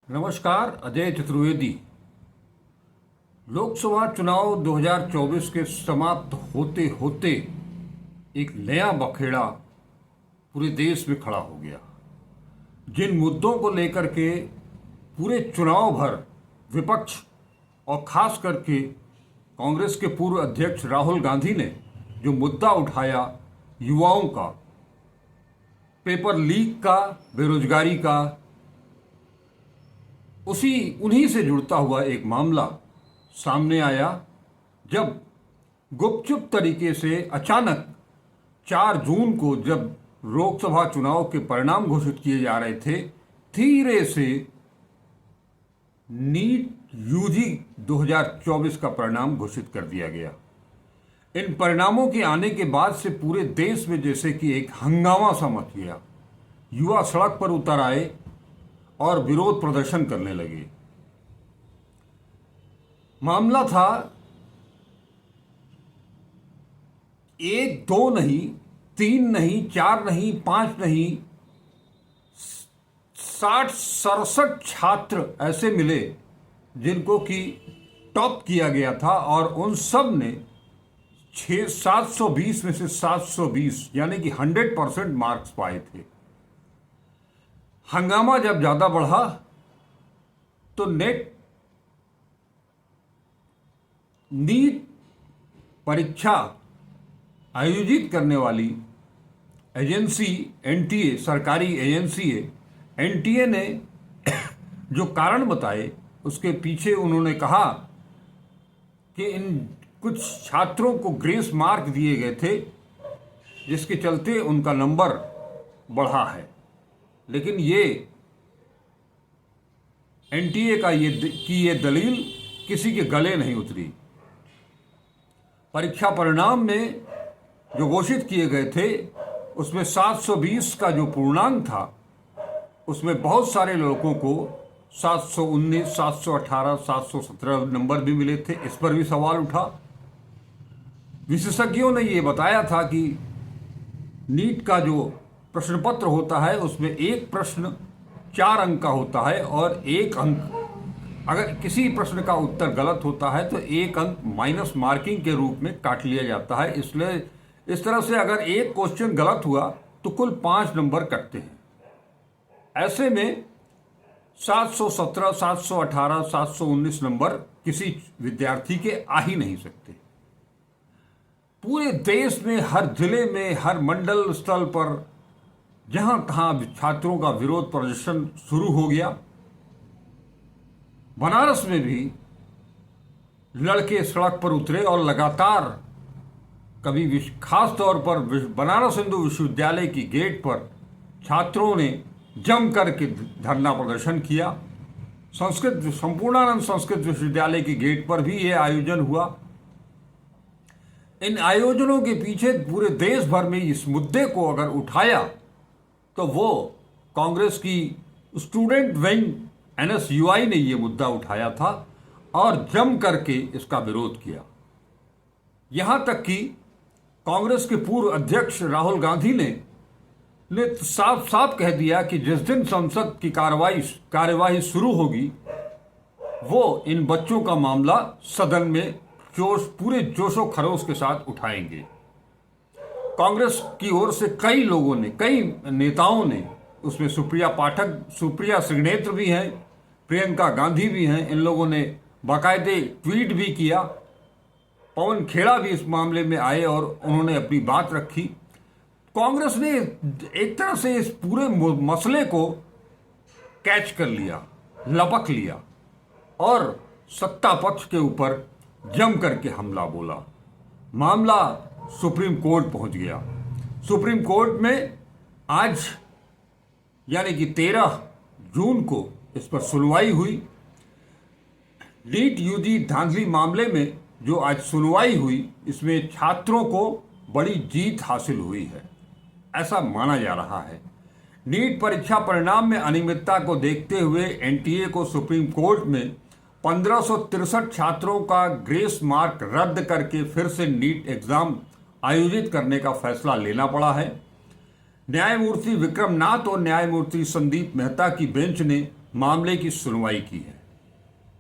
नमस्कार, अजय चतुर्वेदी। लोकसभा चुनाव 2024 के समाप्त होते होते एक नया बखेड़ा पूरे देश में खड़ा हो गया। जिन मुद्दों को लेकर के पूरे चुनाव भर विपक्ष और खास करके कांग्रेस के पूर्व अध्यक्ष राहुल गांधी ने जो मुद्दा उठाया, युवाओं का, पेपर लीक का, बेरोजगारी का, उन्हीं से जुड़ता हुआ एक मामला सामने आया जब गुपचुप तरीके से अचानक 4 जून को जब लोकसभा चुनाव के परिणाम घोषित किए जा रहे थे, धीरे से नीट यूजी 2024 का परिणाम घोषित कर दिया गया। इन परिणामों के आने के बाद से पूरे देश में जैसे कि एक हंगामा सा मच गया। युवा सड़क पर उतर आए और विरोध प्रदर्शन करने लगे। मामला था 1, 2 नहीं, 3 नहीं, 4 नहीं, 5 नहीं, 67 छात्र ऐसे मिले जिनको कि टॉप किया गया था और उन सब ने 720 में से 720 यानी कि 100% मार्क्स पाए थे। हंगामा जब ज्यादा बढ़ा तो नीट परीक्षा आयोजित करने वाली एजेंसी एनटीए, सरकारी एजेंसी है, एनटीए ने जो कारण बताए उसके पीछे उन्होंने कहा कि इन कुछ छात्रों को ग्रेस मार्क दिए गए थे जिसके चलते उनका नंबर बढ़ा है। लेकिन ये एनटीए का ये दलील किसी के गले नहीं उतरी। परीक्षा परिणाम में जो घोषित किए गए थे उसमें 720 का जो पूर्णांक था उसमें बहुत सारे लड़कों को 719, 718, 717 नंबर भी मिले थे। इस पर भी सवाल उठा। विशेषज्ञों ने ये बताया था कि नीट का जो प्रश्न पत्र होता है उसमें एक प्रश्न 4 अंक का होता है और 1 अंक, अगर किसी प्रश्न का उत्तर गलत होता है तो 1 अंक माइनस मार्किंग के रूप में काट लिया जाता है। इसलिए इस तरह से अगर एक क्वेश्चन गलत हुआ तो कुल 5 नंबर कटते हैं। ऐसे में 717, 718, 719 नंबर किसी विद्यार्थी के आ ही नहीं सकते। पूरे देश में, हर जिले में, हर मंडल स्थल पर जहां तहां छात्रों का विरोध प्रदर्शन शुरू हो गया। बनारस में भी लड़के सड़क पर उतरे और लगातार, कभी खास तौर पर बनारस हिंदू विश्वविद्यालय की गेट पर छात्रों ने जम करके धरना प्रदर्शन किया। संपूर्णानंद संस्कृत विश्वविद्यालय की गेट पर भी यह आयोजन हुआ। इन आयोजनों के पीछे पूरे देश भर में इस मुद्दे को अगर उठाया तो वो कांग्रेस की स्टूडेंट विंग एनएसयूआई ने ये मुद्दा उठाया था और जम करके इसका विरोध किया। यहां तक कि कांग्रेस के पूर्व अध्यक्ष राहुल गांधी ने साफ साफ कह दिया कि जिस दिन संसद की कार्यवाही शुरू होगी वो इन बच्चों का मामला सदन में पूरे जोशो खरोश के साथ उठाएंगे। कांग्रेस की ओर से कई लोगों ने, कई नेताओं ने, उसमें सुप्रिया पाठक, सुप्रिया श्रीनेत्र भी हैं, प्रियंका गांधी भी हैं, इन लोगों ने बाकायदे ट्वीट भी किया। पवन खेड़ा भी इस मामले में आए और उन्होंने अपनी बात रखी। कांग्रेस ने एक तरह से इस पूरे मसले को कैच कर लिया, लपक लिया और सत्ता पक्ष के ऊपर जम करके हमला बोला। मामला सुप्रीम कोर्ट पहुंच गया। सुप्रीम कोर्ट में आज यानी कि 13 जून को इस पर सुनवाई हुई। नीट यूजी धांधली मामले में जो आज सुनवाई हुई, इसमें छात्रों को बड़ी जीत हासिल हुई है, ऐसा माना जा रहा है। नीट परीक्षा परिणाम में अनियमितता को देखते हुए एनटीए को सुप्रीम कोर्ट में 1563 छात्रों का ग्रेस मार्क रद्द करके फिर से नीट एग्जाम आयोजित करने का फैसला लेना पड़ा है। न्यायमूर्ति विक्रम नाथ और न्यायमूर्ति संदीप मेहता की बेंच ने मामले की सुनवाई की है।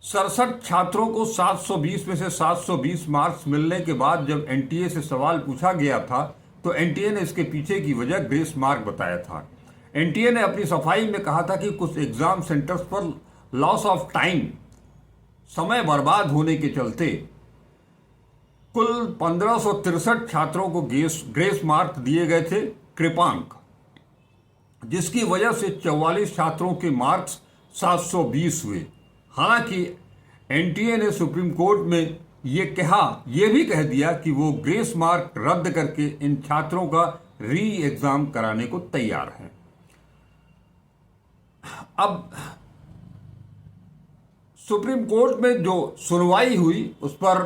67 छात्रों को 720 में से 720 मार्क्स मिलने के बाद जब एनटीए से सवाल पूछा गया था तो एनटीए ने इसके पीछे की वजह ग्रेस मार्क बताया था। एनटीए ने अपनी सफाई में कहा था कि कुछ एग्जाम सेंटर्स पर लॉस ऑफ टाइम, समय बर्बाद होने के चलते कुल 1563 छात्रों को ग्रेस मार्क दिए गए थे, कृपांक, जिसकी वजह से 44 छात्रों के मार्क्स 720 हुए। हालांकि एनटीए ने सुप्रीम कोर्ट में ये भी कह दिया कि वो ग्रेस मार्क रद्द करके इन छात्रों का री एग्जाम कराने को तैयार है। अब सुप्रीम कोर्ट में जो सुनवाई हुई उस पर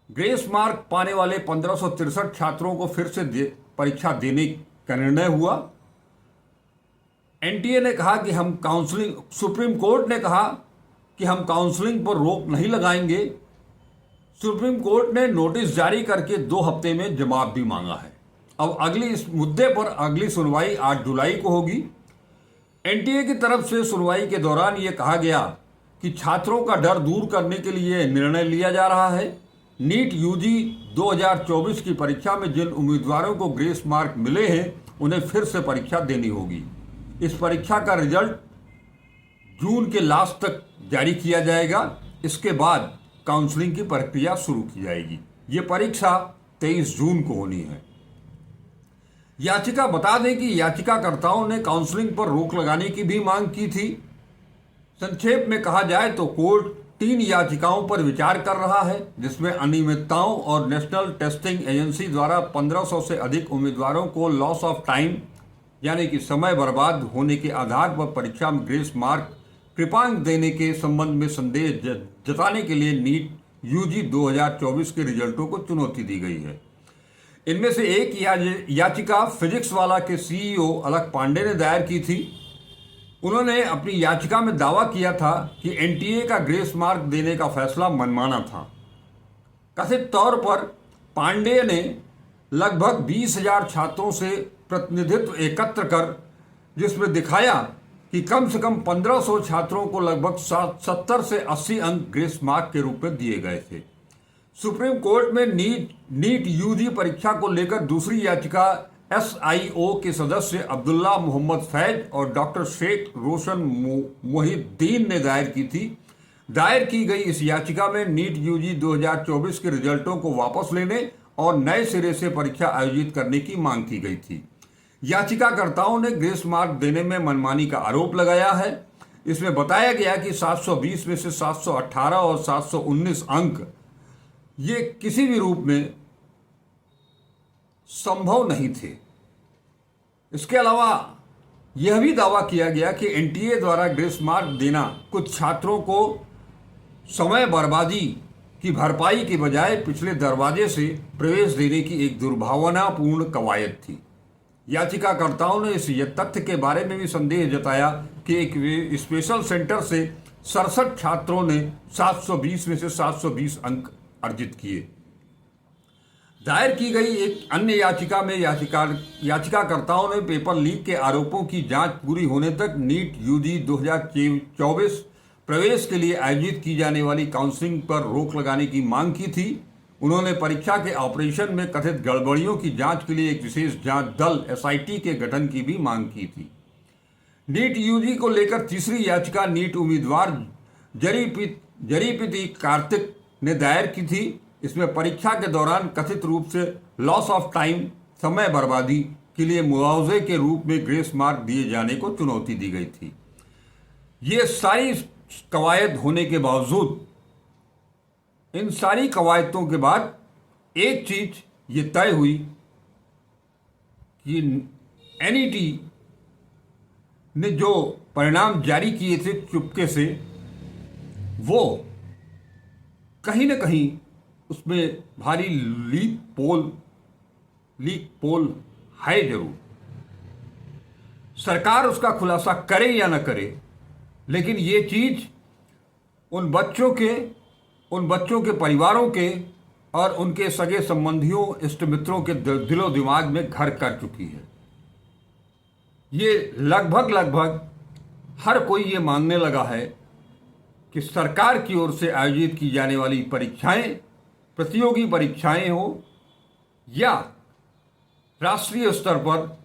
ग्रेस मार्क पाने वाले 1563 छात्रों को फिर से परीक्षा देने का निर्णय हुआ। एनटीए ने कहा कि हम काउंसलिंग, सुप्रीम कोर्ट ने कहा कि हम काउंसलिंग पर रोक नहीं लगाएंगे। सुप्रीम कोर्ट ने नोटिस जारी करके 2 हफ्ते में जवाब भी मांगा है। अब इस मुद्दे पर अगली सुनवाई 8 जुलाई को होगी। एनटीए की तरफ से सुनवाई के दौरान यह कहा गया कि छात्रों का डर दूर करने के लिए निर्णय लिया जा रहा है। नीट यूजी 2024 की परीक्षा में जिन उम्मीदवारों को ग्रेस मार्क मिले हैं उन्हें फिर से परीक्षा देनी होगी। इस परीक्षा का रिजल्ट जून के लास्ट तक जारी किया जाएगा। इसके बाद काउंसलिंग की प्रक्रिया शुरू की जाएगी। ये परीक्षा 23 जून को होनी है। बता दें कि याचिकाकर्ताओं ने काउंसलिंग पर रोक लगाने की भी मांग की थी। संक्षेप में कहा जाए तो कोर्ट 3 याचिकाओं पर विचार कर रहा है, जिसमें अनियमितताओं और नेशनल टेस्टिंग एजेंसी द्वारा 1500 से अधिक उम्मीदवारों को लॉस ऑफ टाइम यानी कि समय बर्बाद होने के आधार पर परीक्षा में ग्रेस मार्क, कृपांक देने के संबंध में संदेह जताने के लिए नीट यूजी 2024 के रिजल्टों को चुनौती दी गई है। इनमें से एक याचिका फिजिक्स वाला के सीईओ अलक पांडे ने दायर की थी। उन्होंने अपनी याचिका में दावा किया था कि एनटीए का ग्रेस मार्क देने का फैसला मनमाना था। कथित तौर पर पांडे ने लगभग 20,000 छात्रों से प्रतिनिधित्व एकत्र कर जिसमें दिखाया कि कम से कम 1500 छात्रों को लगभग 70 से 80 अंक ग्रेस मार्क के रूप में दिए गए थे। सुप्रीम कोर्ट में नीट यूजी परीक्षा को लेकर दूसरी याचिका एसआईओ के सदस्य अब्दुल्ला मोहम्मद फैज और डॉक्टर शेख रोशन मोहिद्दीन ने दायर की थी। दायर की गई इस याचिका में नीट यूजी 2024 के रिजल्टों को वापस लेने और नए सिरे से परीक्षा आयोजित करने की मांग की गई थी। याचिकाकर्ताओं ने ग्रेस मार्क देने में मनमानी का आरोप लगाया है। इसमें बताया गया कि 720 में से 718 और 719 अंक ये किसी भी रूप में संभव नहीं थे। इसके अलावा यह भी दावा किया गया कि एनटीए द्वारा ग्रेस मार्क देना कुछ छात्रों को समय बर्बादी की भरपाई के बजाय पिछले दरवाजे से प्रवेश देने की एक दुर्भावनापूर्ण कवायद थी। याचिकाकर्ताओं ने इस तथ्य के बारे में भी संदेह जताया कि एक स्पेशल सेंटर से 67 छात्रों ने 720 में से 720 अंक अर्जित किए। दायर की गई एक अन्य याचिका में याचिकाकर्ताओं ने पेपर लीक के आरोपों की जांच पूरी होने तक नीट यूजी 2024 प्रवेश के लिए आयोजित की जाने वाली काउंसलिंग पर रोक लगाने की मांग की थी। उन्होंने परीक्षा के ऑपरेशन में कथित गड़बड़ियों की जांच के लिए एक विशेष जांच दल एसआईटी के गठन की भी मांग की थी। नीट यूजी को लेकर तीसरी याचिका नीट उम्मीदवार जरीपति कार्तिक ने दायर की थी। इसमें परीक्षा के दौरान कथित रूप से लॉस ऑफ टाइम, समय बर्बादी के लिए मुआवजे के रूप में ग्रेस मार्क दिए जाने को चुनौती दी गई थी। ये सारी कवायद होने के बावजूद, इन सारी कवायदों के बाद एक चीज ये तय हुई कि एनईटी ने जो परिणाम जारी किए थे चुपके से, वो कहीं ना कहीं उसमें भारी लीक पोल है जरूर। सरकार उसका खुलासा करे या न करे, लेकिन ये चीज उन बच्चों के परिवारों के और उनके सगे संबंधियों, इष्ट मित्रों के दिलो दिमाग में घर कर चुकी है। ये लगभग हर कोई ये मानने लगा है कि सरकार की ओर से आयोजित की जाने वाली परीक्षाएं, प्रतियोगी परीक्षाएं हो या राष्ट्रीय स्तर पर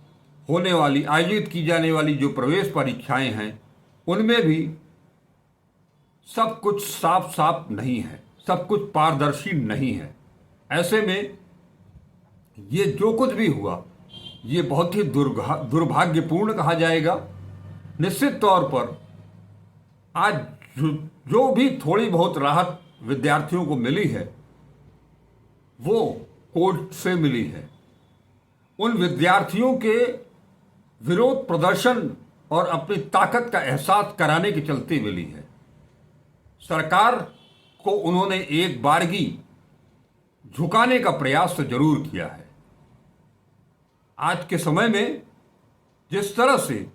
होने वाली आयोजित की जाने वाली जो प्रवेश परीक्षाएं हैं, उनमें भी सब कुछ साफ साफ नहीं है, सब कुछ पारदर्शी नहीं है। ऐसे में ये जो कुछ भी हुआ ये बहुत ही दुर्भाग्यपूर्ण कहा जाएगा। निश्चित तौर पर आज जो भी थोड़ी बहुत राहत विद्यार्थियों को मिली है वो कोर्ट से मिली है। उन विद्यार्थियों के विरोध प्रदर्शन और अपनी ताकत का एहसास कराने के चलते मिली है। सरकार को उन्होंने एक बारगी झुकाने का प्रयास तो जरूर किया है। आज के समय में जिस तरह से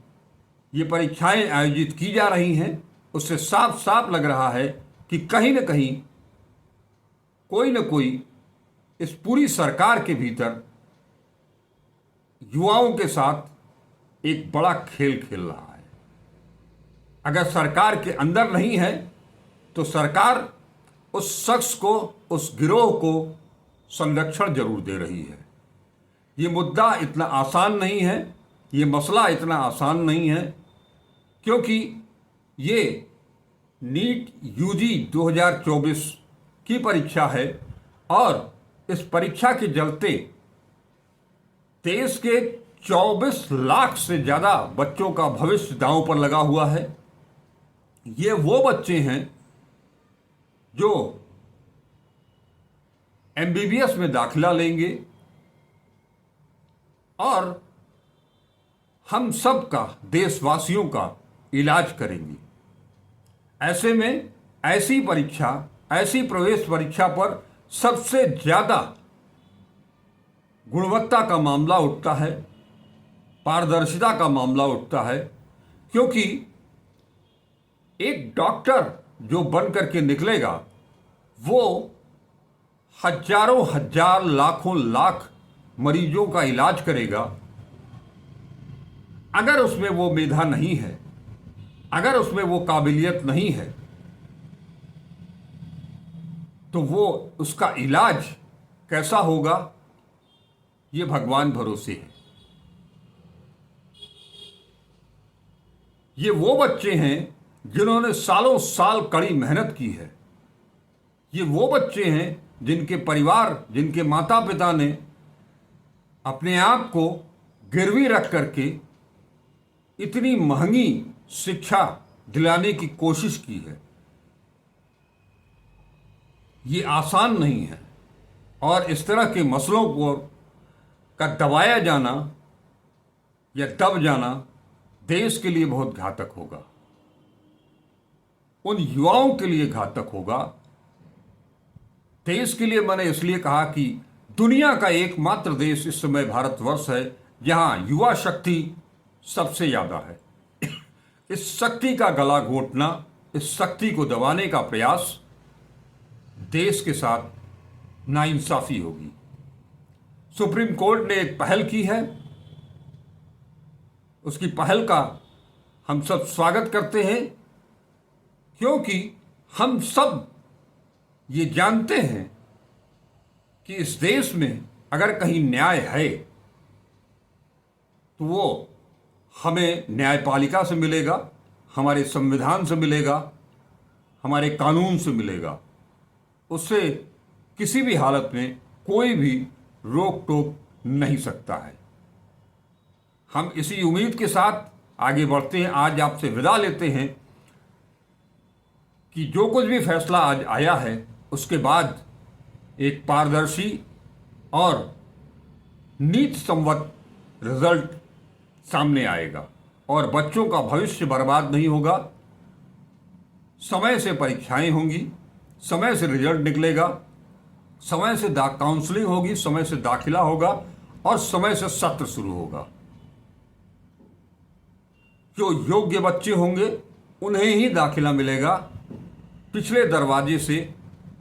ये परीक्षाएं आयोजित की जा रही हैं, उससे साफ साफ लग रहा है कि कहीं न कहीं कोई न कोई इस पूरी सरकार के भीतर युवाओं के साथ एक बड़ा खेल खेल रहा है। अगर सरकार के अंदर नहीं है तो सरकार उस शख्स को, उस गिरोह को संरक्षण जरूर दे रही है। ये मुद्दा इतना आसान नहीं है, ये मसला इतना आसान नहीं है, क्योंकि ये नीट यूजी 2024 की परीक्षा है और इस परीक्षा के चलते देश के 24 लाख से ज़्यादा बच्चों का भविष्य दांव पर लगा हुआ है। ये वो बच्चे हैं जो एमबीबीएस में दाखिला लेंगे और हम सब का, देशवासियों का इलाज करेंगी। ऐसे में ऐसी परीक्षा, ऐसी प्रवेश परीक्षा पर सबसे ज़्यादा गुणवत्ता का मामला उठता है, पारदर्शिता का मामला उठता है, क्योंकि एक डॉक्टर जो बन करके निकलेगा वो हजारों हजार, लाखों लाख मरीजों का इलाज करेगा। अगर उसमें वो मेधा नहीं है, अगर उसमें वो काबिलियत नहीं है, तो वो उसका इलाज कैसा होगा ये भगवान भरोसे है। ये वो बच्चे हैं जिन्होंने सालों साल कड़ी मेहनत की है। ये वो बच्चे हैं जिनके परिवार, जिनके माता पिता ने अपने आप को गिरवी रख करके इतनी महंगी शिक्षा दिलाने की कोशिश की है। ये आसान नहीं है और इस तरह के मसलों को का दबाया जाना या दब जाना देश के लिए बहुत घातक होगा, उन युवाओं के लिए घातक होगा। देश के लिए मैंने इसलिए कहा कि दुनिया का एकमात्र देश इस समय भारतवर्ष है जहां युवा शक्ति सबसे ज़्यादा है। इस शक्ति का गला घोटना, इस शक्ति को दबाने का प्रयास देश के साथ नाइंसाफी होगी। सुप्रीम कोर्ट ने एक पहल की है, उसकी पहल का हम सब स्वागत करते हैं, क्योंकि हम सब ये जानते हैं कि इस देश में अगर कहीं न्याय है तो वो हमें न्यायपालिका से मिलेगा, हमारे संविधान से मिलेगा, हमारे कानून से मिलेगा। उससे किसी भी हालत में कोई भी रोक टोक नहीं सकता है। हम इसी उम्मीद के साथ आगे बढ़ते हैं। आज आपसे विदा लेते हैं कि जो कुछ भी फैसला आज आया है उसके बाद एक पारदर्शी और नीति संवत रिजल्ट सामने आएगा और बच्चों का भविष्य बर्बाद नहीं होगा। समय से परीक्षाएं होंगी, समय से रिजल्ट निकलेगा, समय से काउंसलिंग होगी, समय से दाखिला होगा और समय से सत्र शुरू होगा। जो योग्य बच्चे होंगे उन्हें ही दाखिला मिलेगा। पिछले दरवाजे से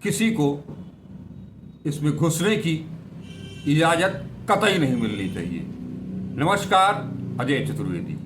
किसी को इसमें घुसने की इजाज़त कतई नहीं मिलनी चाहिए। नमस्कार, अजय चतुर्वेदी।